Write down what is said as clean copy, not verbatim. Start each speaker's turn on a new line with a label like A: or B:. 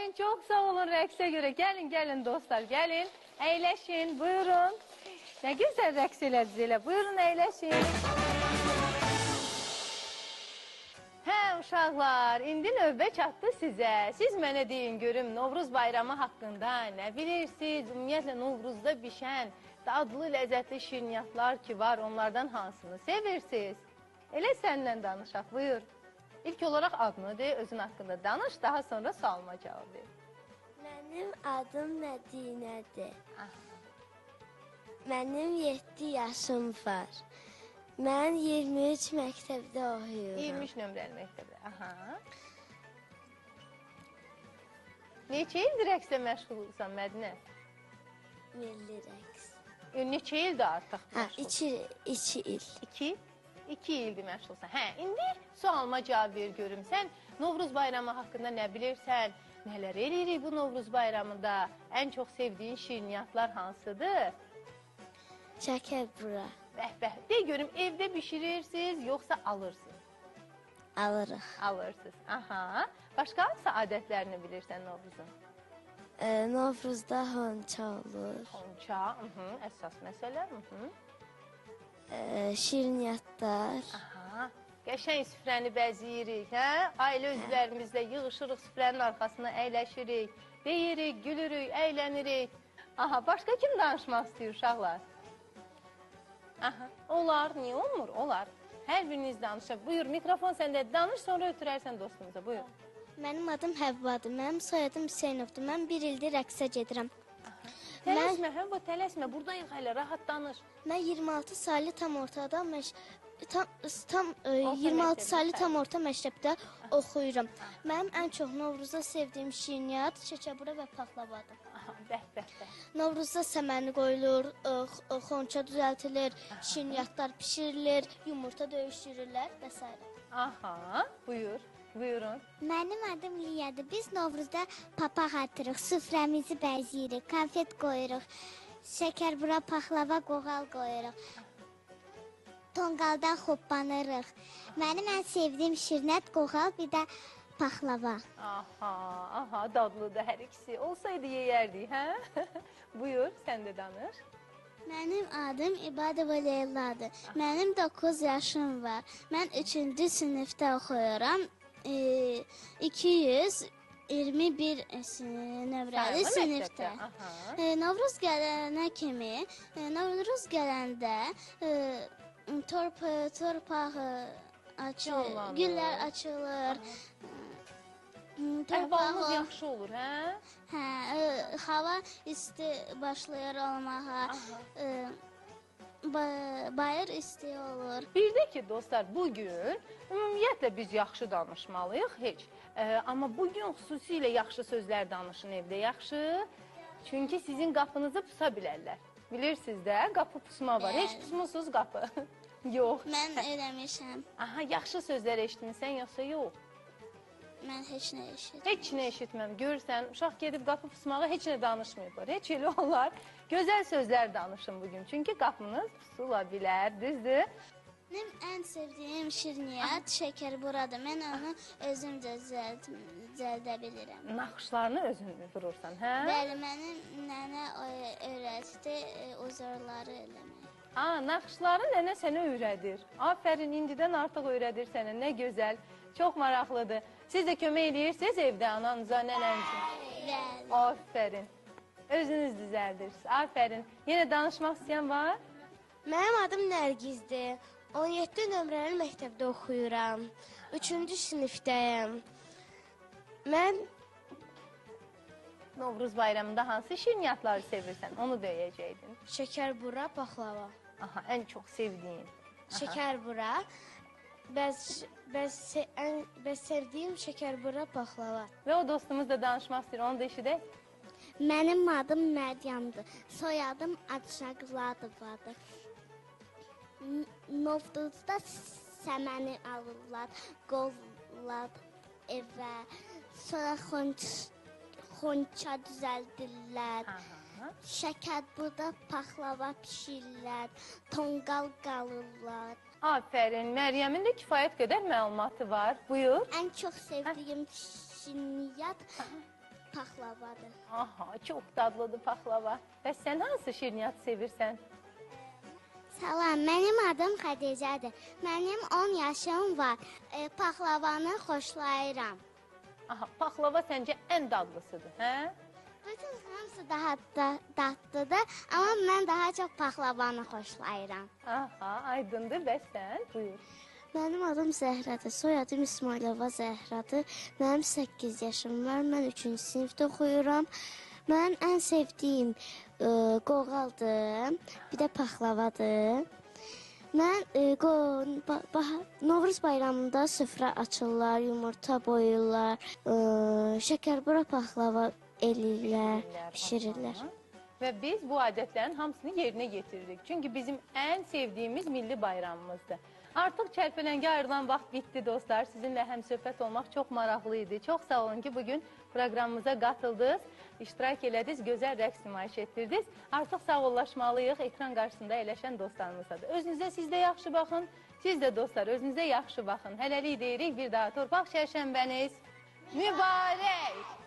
A: Aferin, çok sağ olun rəqsə görə. Gəlin dostlar, gəlin. Əyləşin, buyurun. Nə gözəl rəqs elədiniz elə. Buyurun, əyləşin. Hə, uşaqlar, indi növbə çatdı sizə. Siz mənə deyin, görüm, Novruz bayramı haqqında nə bilirsiniz? Ümumiyyətlə, Novruzda bişən dadlı, ləzzətli şirniyyatlar ki var, onlardan hansını sevirsiniz? Elə səndən danışaq, buyur. İlk olaraq adını de, özün haqqında danış, daha sonra sualıma cavab ver.
B: Mənim adım Mədinədir. Mənim 7 yaşım var. Mən 23 məktəbdə oxuyuram.
A: 23 nömrəli məktəbdə, aha. Neçə ildir rəqslə məşğulsan, Mədinə?
B: Milli rəqs.
A: Neçə ildir artıq məşğulsan?
B: 2 il.
A: 2 ildir məşğulsan. Hə, indi sualıma cavab ver görüm. Sən Novruz bayramı haqqında nə bilirsən? Nələr eləyirik bu Novruz bayramında? Ən çox sevdiyin şirniyyatlar hansıdır?
B: Şəkər bura.
A: Bəh, de görüm, evdə bişirirsiniz, yoxsa alırsınız?
B: Alırıq.
A: Alırsınız, aha. Başqa hansı adətlərini bilirsən Novruzun?
B: Novruzda honça olur.
A: Honça, əsas məsələ.
B: Şirniyyatlar.
A: Aha, qəşəng süfrəni bəziyirik, hə? Ailə üzvlərimizlə yığışırıq, süfrənin arxasına əyləşirik, deyirik, gülürük, əylənirik. Aha, başqa kim danışmaq istəyir uşaqlar? Aha, olar, niyə olmur? Olar. Hər biriniz danışaq. Buyur, mikrofon səndə danış, sonra ötürərsən dostumuza, buyur.
B: Mənim adım Həvvadır, mənim soyadım Hüseynovdur. Mən 1 ildir rəqsə gedirəm.
A: Tələsmə, Həvva, tələsmə, buradayıq hələ, rahat danış.
B: Mən 26 saylı tam ortada 26 saylı tam orta məktəbdə oxuyuram. Mənim ən çox Novruzda sevdiyim şirniyyat şəkərbura və paxlavadır.
A: Bəh.
B: Novruzda səməni qoyulur, xonça düzəltilir, şirniyyatlar pişirilir, yumurta döyüşdürürlər və s.
A: Aha, buyurun.
C: Mənim adım Liyadır. Biz Novruzda papaq atırıq, süfrəmizi bəziyirik, konfet qoyuruq, şəkərbura, paxlava, qoğal qoyuruq. Tonqaldan hoppanırıq. Mənim ən sevdiyim şirniyyat qoğal, bir də paxlava.
A: Aha, dadlıdır hər ikisi. Olsaydı yeyərdik, hə? Buyur, sən də danış.
C: Mənim adım İbadova Leyladır. Mənim 9 yaşım var. Mən 3-cü sinifdə oxuyuram. 221 nömrəli sinifdə. Novruz gələnə kimi, Novruz gələndə torpaq açılır, güllər açılır.
A: Əhvalımız yaxşı olur, hə?
C: Hə, hava isti başlayır olmağa, bayır isti olur.
A: Bir də ki, dostlar, bugün ümumiyyətlə biz yaxşı danışmalıyıq, heç. Amma bugün xüsusilə yaxşı sözlər danışın evdə, yaxşı. Çünki sizin qapınızı pusa bilərlər. Bilirsiniz də, qapı pusma var. Heç pusmusunuz qapı? Yox.
C: Mən eləmişəm.
A: Aha, yaxşı sözlər eşitmirsən, yoxsa yox?
C: Mən heç nə eşitməm.
A: Heç nə eşitməm. Görürsən, uşaq gedib qapı pusmağa heç nə danışmayıblar. Heç elə olar. Gözəl sözlər danışın bugün. Çünki qapınız pusula bilər, düzdür?
C: Mənim ən sevdiyim şirniyyat şəkərburadır. Mən onu özüm düzəldə bilirəm.
A: Naxışlarını özün vurursan, hə?
C: Bəli, mənim nənə öyrətdi uzorları eləmək.
A: Naxışları nənə sənə öyrədir. Afərin, indidən artıq öyrədir sənə. Nə gözəl, çox maraqlıdır. Siz də kömək edirsiniz evdə ananıza, nənənizə?
C: Bəli.
A: Afərin. Özünüz düzəldirsiniz. Afərin. Yenə danışmaq istəyən var?
B: Mənim adım Nərgizdir. 17 nömrəli məktəbdə oxuyuram. 3-cü sinifdəyəm. Mən
A: Novruz bayramında hansı şirniyyatları sevirsən? Onu deyəcəkdin.
B: şəkərbura, paxlava.
A: Aha, ən çox sevdiyin.
B: Şəkərbura, bəs sevdiyim şəkərbura, paxlava.
A: Və o dostumuz da danışmaq istəyir, onu da eşidək.
C: Mənim adım Məryəmdir. Soyadım Acşaqladovadır. Novruzda səməni alırlar, qovlar evə, sonra xonça düzəldirlər, şəkərbura, paxlava pişirirlər, tonqal qalırlar.
A: Afərin, Məryəmin də kifayət qədər məlumatı var. Buyur.
C: Ən çox sevdiyim şirniyyat paxlavadır.
A: Aha, çox dadlıdır paxlava. Bəs sən hansı şirniyyat sevirsən?
C: Salam, mənim adım Xədicədir. Mənim 10 yaşım var. Paxlavanı xoşlayıram.
A: Aha, paxlava səncə ən dadlısıdır, hə?
C: Bütün hamısı daha dadlıdır, amma mən daha çox paxlavanı xoşlayıram.
A: Aha, aydındır. Bəs sən? Buyur.
B: Mənim adım Zəhradır, soyadım İsmailova Zəhradır. Mənim 8 yaşım var, mən 3-cü sinifdə oxuyuram. Mən ən sevdiyim qoğaldır, bir də paxlavadır. Mən Novruz bayramında süfrə açırlar, yumurta boyurlar, şəkərbura paxlava eləyirlər, bişirirlər.
A: Və biz bu adətlərin hamısını yerinə getiririk. Çünki bizim ən sevdiyimiz milli bayramımızdır. Artıq çərpələngə ayrılan vaxt bitdi dostlar. Sizinlə həmsöhbət olmaq çox maraqlı idi. Çox sağ olun ki, bugün proqramımıza qatıldınız, iştirak elədiniz, gözəl rəqs nümayiş etdirdiniz. Artıq sağollaşmalıyıq ekran qarşısında əyləşən dostlarımızla da. Özünüzə siz də yaxşı baxın, siz də dostlar özünüzə yaxşı baxın. Hələlik deyirik, bir daha torpaq çərşənbəniz mübarək.